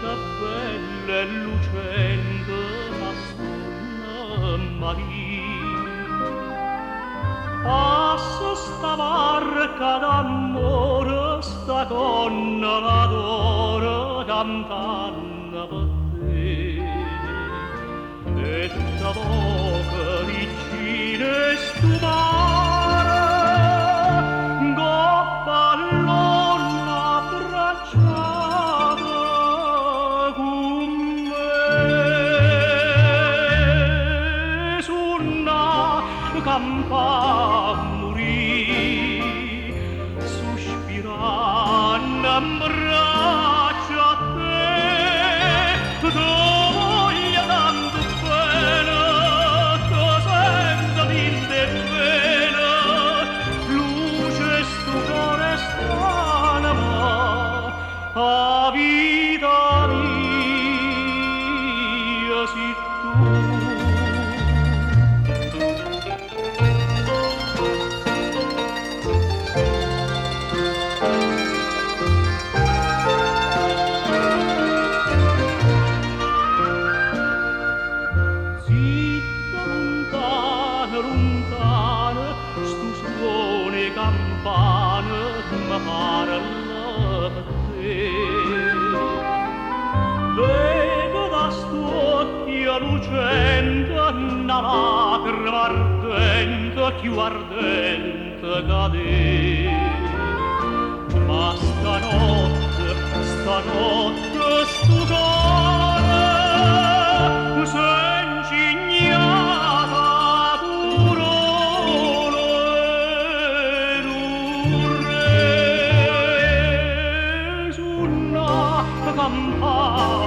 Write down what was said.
da belle lucente astonna marina. Passa sta barca d'amore, sta donna l'adora cantando per te. E da poco vicine stupare, goppa l'onna abbracciata con me. Su una campana morì, sospirando in braccio a te, voglia tanto bene, che sento in te bene, luce sto cuore strana, a vita mia si tu. Lontana, stu suone campane mi parla per te. Vedo da st'occhio lucente una lacrima ardente, più ardente che ma stanotte stu cuore s'è ingignato campana